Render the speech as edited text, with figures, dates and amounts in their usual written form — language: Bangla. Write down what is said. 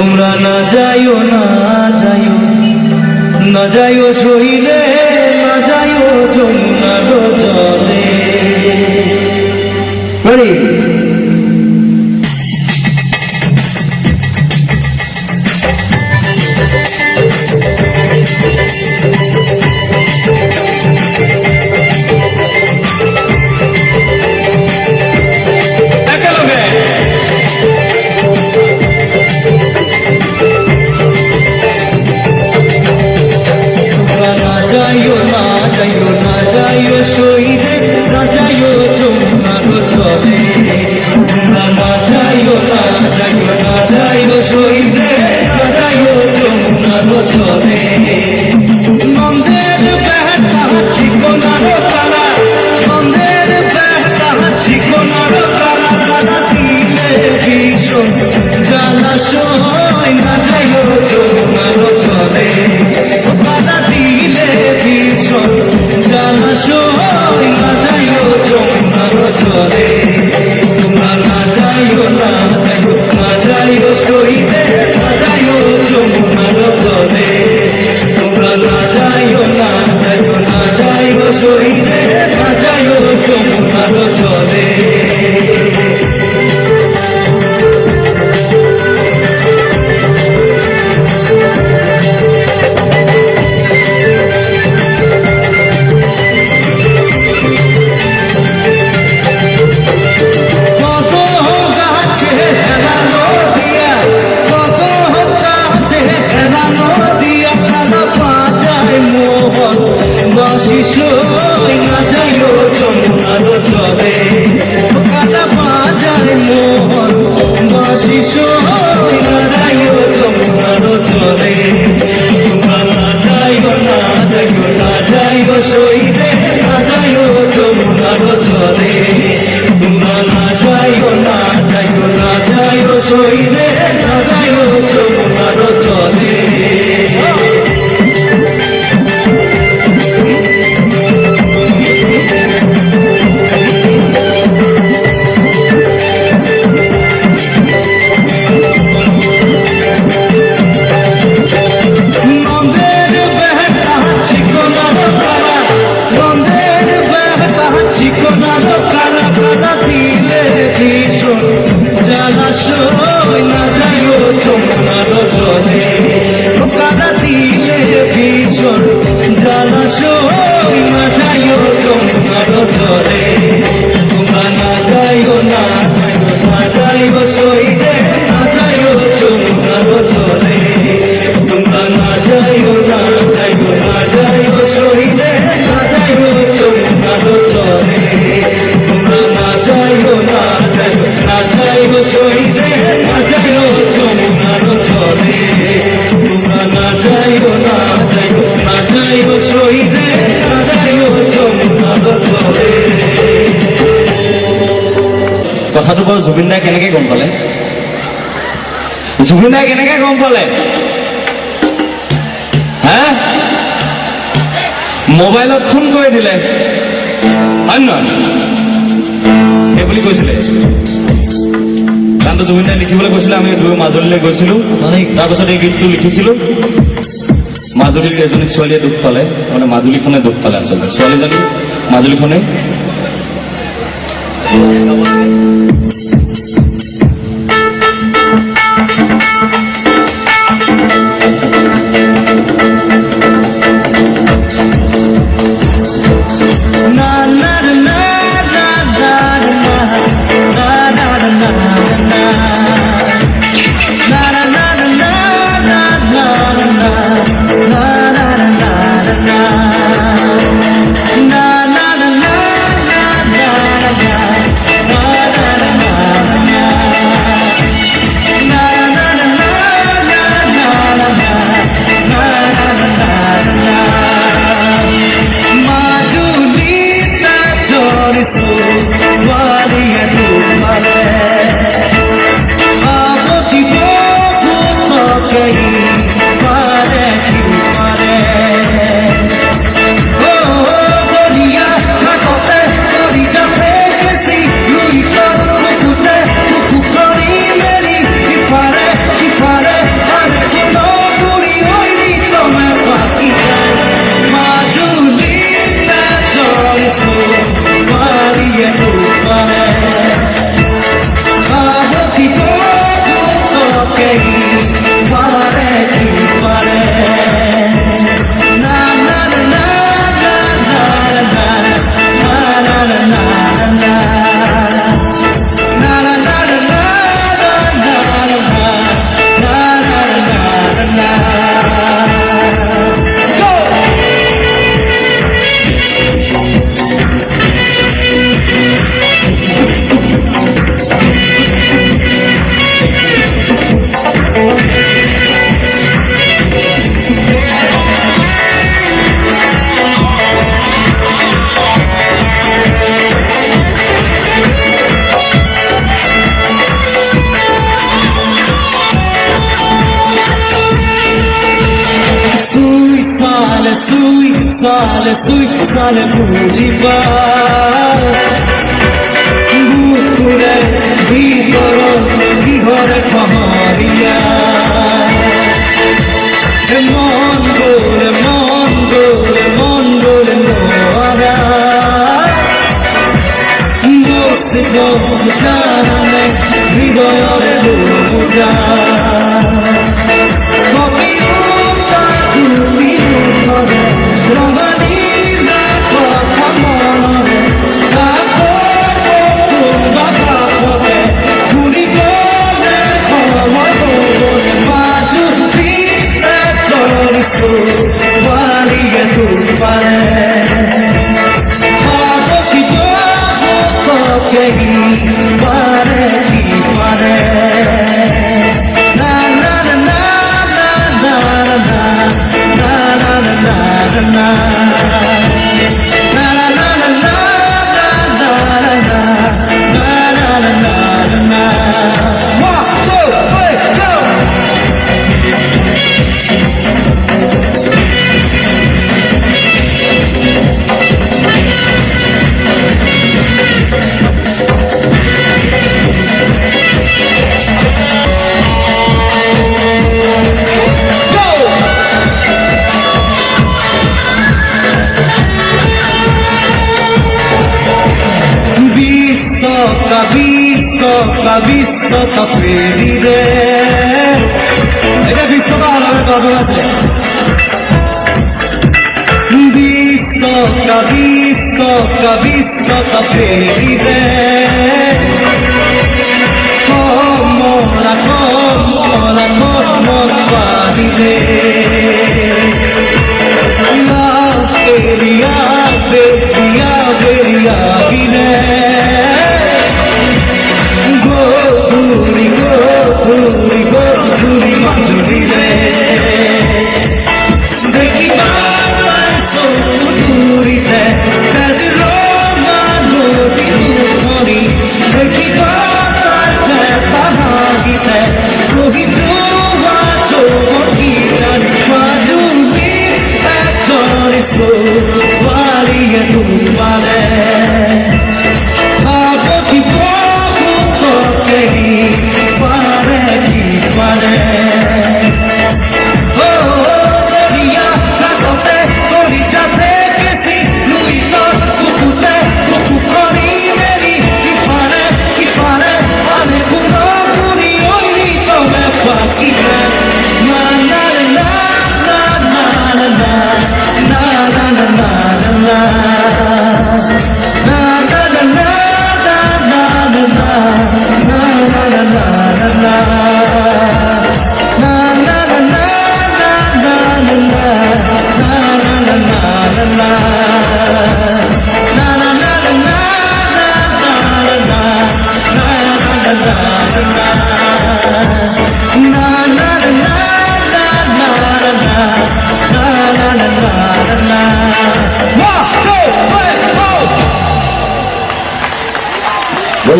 তোমরা না যাইও না যাইও না যাইও শহীদে না যাইও যমুনার জলে। কথাটো বাৰু জুবিন দাই কেনেকে গম পালে? জুবিন দাই কেনেকে গম পালে? হা, মোবাইলত ফোন কৰি দিলে, হয় নহয়? সেই বুলি কৈছিলে। গানটো জুবিন দাই লিখিবলৈ কৈছিলে। আমি দুয়ো মাজুলীলৈ গৈছিলো, তাৰপিছত এই গীতটো লিখিছিলো। মাজুলীৰ এজনী ছোৱালীয়ে দুখ পালে, মানে মাজুলীখনে দুখ পালে। আচলতে ছোৱালীজনী মাজুলীখনে তুই সালে বুঝিবা বুকুরে ভিতর বিহরে খমরিয়া মন গোরে মন গোরে মন গোরে মোরা বসে জানে হৃদয়রে বুঝা Valia tu pare, hago ki baho to kehi pare ki pare. Na na na na na na na na na na na na. Na na na na na na na na na na na. 1, 2, 3, go. Visto capire এটা বিশ্বকাপ আলাদা কথা আছে visto capire como padire la quería vería vine